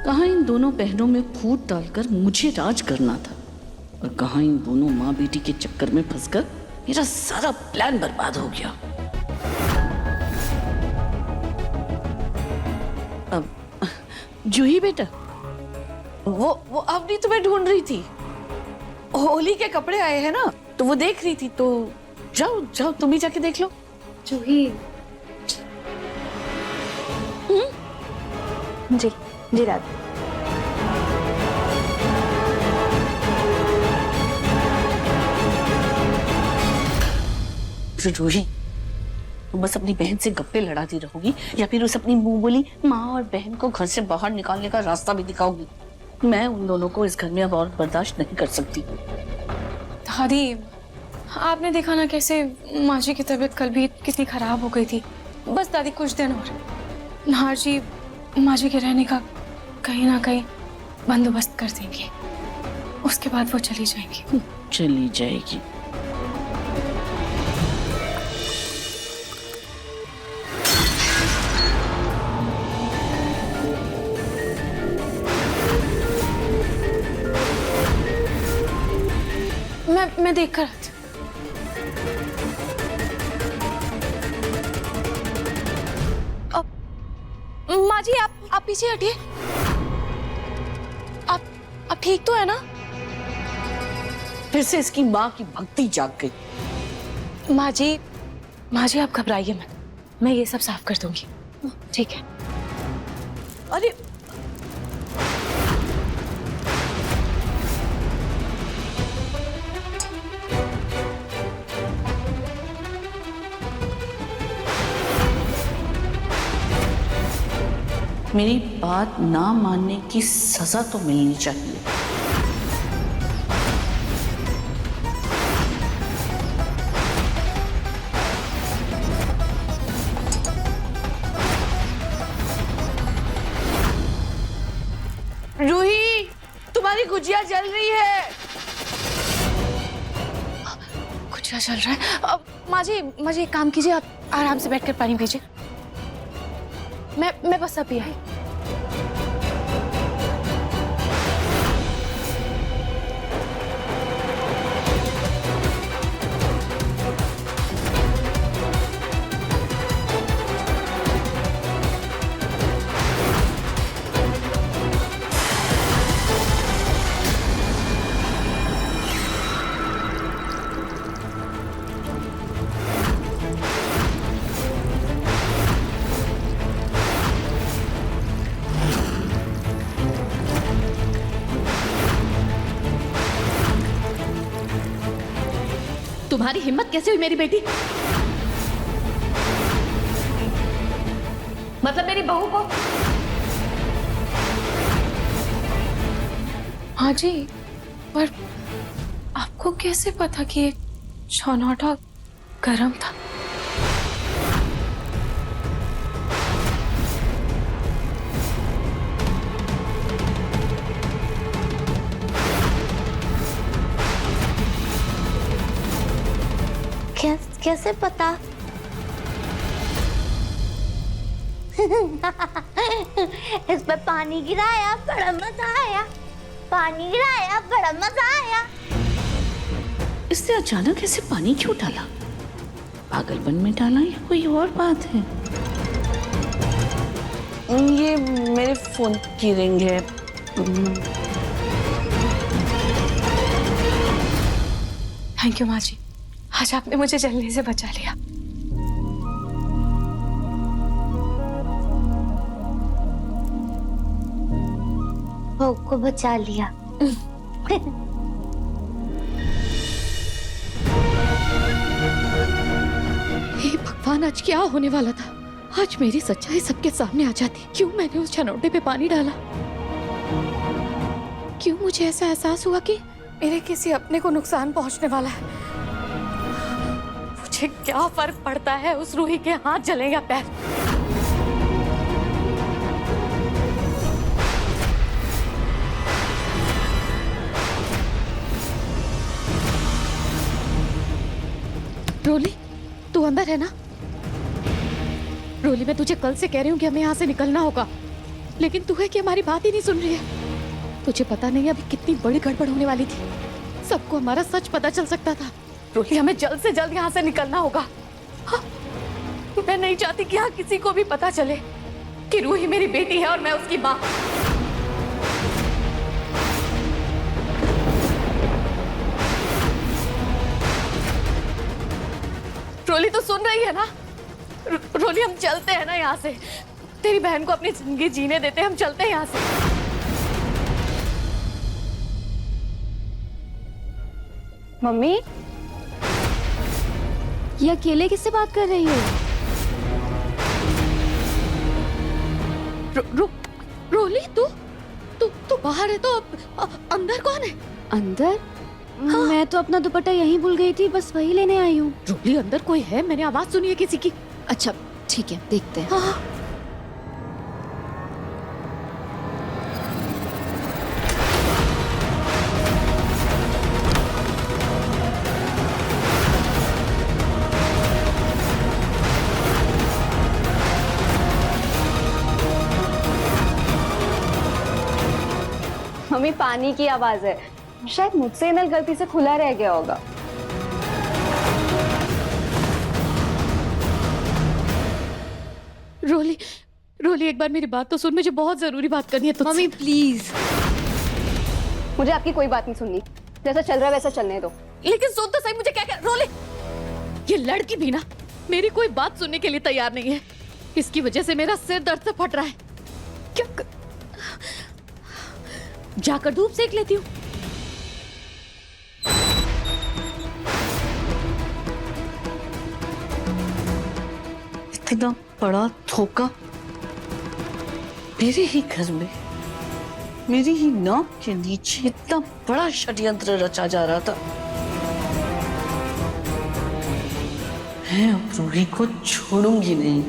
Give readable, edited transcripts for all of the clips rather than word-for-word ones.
कहाँ इन दोनों बहनों में फूट डालकर मुझे राज करना था और कहाँ इन दोनों माँ बेटी के चक्कर में फंसकर मेरा सारा प्लान बर्बाद हो गया। अब जूही बेटा, वो अवनी तुम्हें ढूंढ रही थी। होली के कपड़े आए हैं ना, तो वो देख रही थी। तो जाओ जाओ, तुम ही जाके देख लो। जूही। जी जी दादी। जूही, तुम बस अपनी बहन से गप्पे लड़ाती रहोगी या फिर उसे अपनी मुंह बोली माँ और बहन को घर से बाहर निकालने का रास्ता भी दिखाओगी? मैं उन दोनों को इस घर में अब और बर्दाश्त नहीं कर सकती। दादी, आपने देखा ना कैसे माँ जी की तबीयत कल भी कितनी खराब हो गई थी। बस दादी कुछ दिन और नाहर जी माँ जी के रहने का कहीं ना कहीं बंदोबस्त कर देंगे, उसके बाद वो चली जाएंगी। चली जाएगी? मैं देख कर आती हूँ। माँ जी आप पीछे हटिए। आप ठीक तो है ना? फिर से इसकी माँ की भक्ति जाग गई। माँ जी आप घबराइए मत, मैं ये सब साफ कर दूंगी, ठीक है? अरे मेरी बात ना मानने की सजा तो मिलनी चाहिए। रूही, तुम्हारी गुजिया जल रही है। गुजिया चल रहा है? अब माँ जी एक काम कीजिए, आप आराम से बैठकर पानी पीजिए। मैं बस अभी आई। तुम्हारी हिम्मत कैसे हुई मेरी बेटी, मतलब मेरी बहू को? हाँ जी, पर आपको कैसे पता कि ये छौनौटा गरम था? कैसे पता? इस पे पानी गिराया, बड़ा मजा आया। पानी गिराया, बड़ा मजा आया। इससे अचानक ऐसे पानी क्यों डाला? पागलपन में डाला या कोई और बात है? ये मेरे फोन की रिंग है। थैंक यू माँ जी, आज आपने मुझे जलने से बचा लिया। बहू को बचा लिया। हे भगवान, आज क्या होने वाला था? आज मेरी सच्चाई सबके सामने आ जाती। क्यों मैंने उस छनौटे पे पानी डाला? क्यों मुझे ऐसा एहसास हुआ कि मेरे किसी अपने को नुकसान पहुंचने वाला है? मुझे क्या फर्क पड़ता है, उस रूही के हाथ जले या पैर? रोली, तू अंदर है ना? रोली, मैं तुझे कल से कह रही हूँ कि हमें यहाँ से निकलना होगा। लेकिन तू है कि हमारी बात ही नहीं सुन रही है। तुझे पता नहीं अभी कितनी बड़ी गड़बड़ होने वाली थी। सबको हमारा सच पता चल सकता था। रोली, हमें जल्द से जल्द यहाँ से निकलना होगा। हाँ? मैं नहीं चाहती कि यहाँ किसी को भी पता चले कि रूही मेरी बेटी है और मैं उसकी माँ। रोली तो सुन रही है ना? रोली, हम चलते हैं ना यहाँ से। तेरी बहन को अपनी जिंदगी जीने देते हैं, हम चलते हैं यहाँ से। मम्मी, ये अकेले किससे बात कर रही हो? रोली, तू बाहर है तो अंदर कौन है? अंदर? हाँ। मैं तो अपना दुपट्टा यहीं भूल गई थी, बस वही लेने आई हूँ। रोली, अंदर कोई है? मैंने आवाज सुनी है किसी की। अच्छा ठीक है, देखते हैं। हाँ। मम्मी, पानी की आवाज है। शायद मुझसे नल गलती से खुला रह गया होगा। रोली, एक बार मेरी बात तो सुन, मुझे बहुत जरूरी बात करनी है तुझसे। मम्मी प्लीज, मुझे आपकी कोई बात नहीं सुननी। जैसा चल रहा है वैसा चलने दो। लेकिन सुन तो सही, मुझे क्या रोली, ये लड़की भी ना मेरी कोई बात सुनने के लिए तैयार नहीं है। इसकी वजह से मेरा सिर दर्द से फट रहा है। क्या जाकर धूप सेक लेती हूँ। इतना बड़ा धोखा मेरे ही घर में, मेरी ही नाक के नीचे इतना बड़ा षड्यंत्र रचा जा रहा था। मैं अब रूही को छोड़ूंगी नहीं।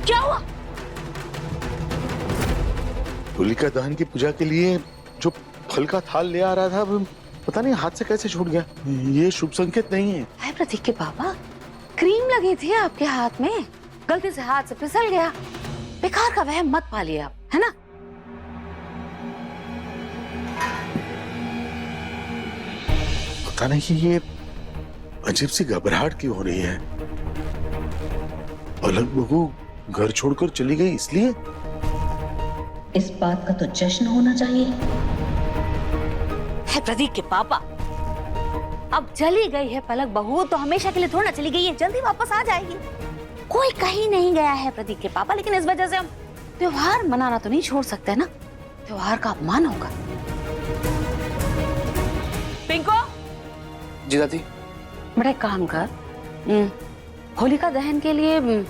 क्या हुआ? होलिका दहन की पूजा के लिए जो फल का थाल ले आ रहा था, वो पता नहीं हाथ से कैसे छूट गया। ये शुभ संकेत नहीं है। हाय प्रतीक के पापा, क्रीम लगी थी आपके हाथ में, गलती से हाथ से फिसल गया। बेकार का वहम मत पालिए आप, है ना? पता नहीं ये अजीब सी घबराहट क्यों हो रही है। पलक बहू घर छोड़कर चली गई इसलिए? इस बात का तो जश्न होना चाहिए। है प्रतीक के पापा, अब चली गई है पलक बहू तो हमेशा के लिए थोड़ा चली गई है, जल्दी वापस आ जाएगी। कोई कहीं नहीं गया है प्रतीक के पापा, लेकिन इस वजह से हम त्योहार मनाना तो नहीं छोड़ सकते ना। त्योहार का अपमान होगा। पिंको, जी दादी। बड़ा एक काम कर, होलिका दहन के लिए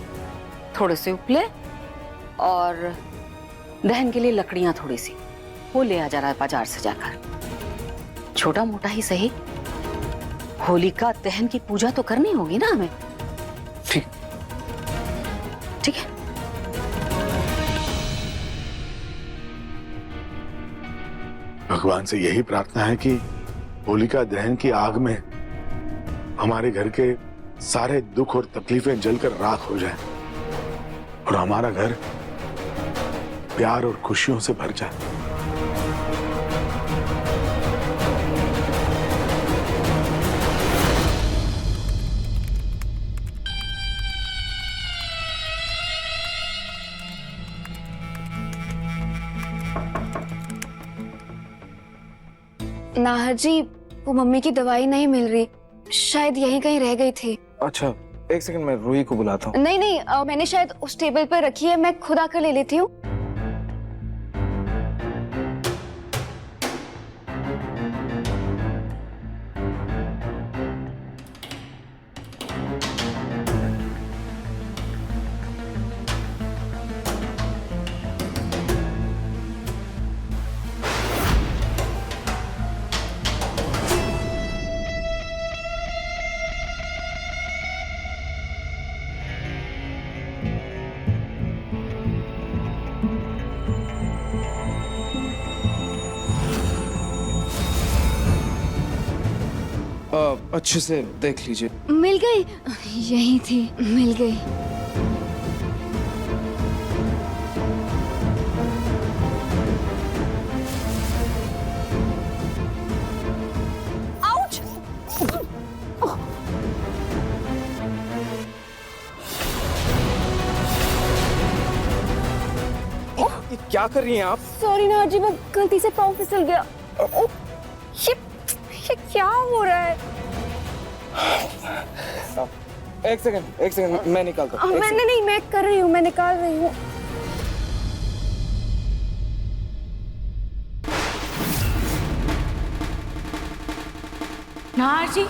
थोड़े से उपले और दहन के लिए लकड़ियां थोड़ी सी वो ले आ जा रहा है बाजार से जाकर। छोटा मोटा ही सही, होलिका दहन की पूजा तो करनी होगी ना हमें। ठीक ठीक है। भगवान से यही प्रार्थना है कि होलिका दहन की आग में हमारे घर के सारे दुख और तकलीफें जलकर राख हो जाएं और हमारा घर प्यार और खुशियों से भर जाए। नाहर जी, वो मम्मी की दवाई नहीं मिल रही, शायद यहीं कहीं रह गई थी। अच्छा एक सेकंड, मैं रूही को बुलाता हूँ। नहीं नहीं, मैंने शायद उस टेबल पर रखी है, मैं खुद आकर ले लेती हूँ। अच्छे से देख लीजिए। मिल गई, यही थी, मिल गई। ये क्या कर रही हैं आप? सॉरी नाहर जी, वो गलती से पाँव फिसल गया। ये क्या हो रहा है? एक सेकंड, मैं निकालता हूँ। नहीं, मैं कर रही हूँ, मैं निकाल रही हूँ। नाहर जी,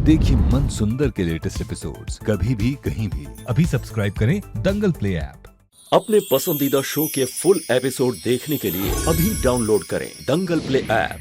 देखिए मन सुंदर के लेटेस्ट एपिसोड्स कभी भी कहीं भी। अभी सब्सक्राइब करें दंगल प्ले ऐप। अपने पसंदीदा शो के फुल एपिसोड देखने के लिए अभी डाउनलोड करें दंगल प्ले ऐप।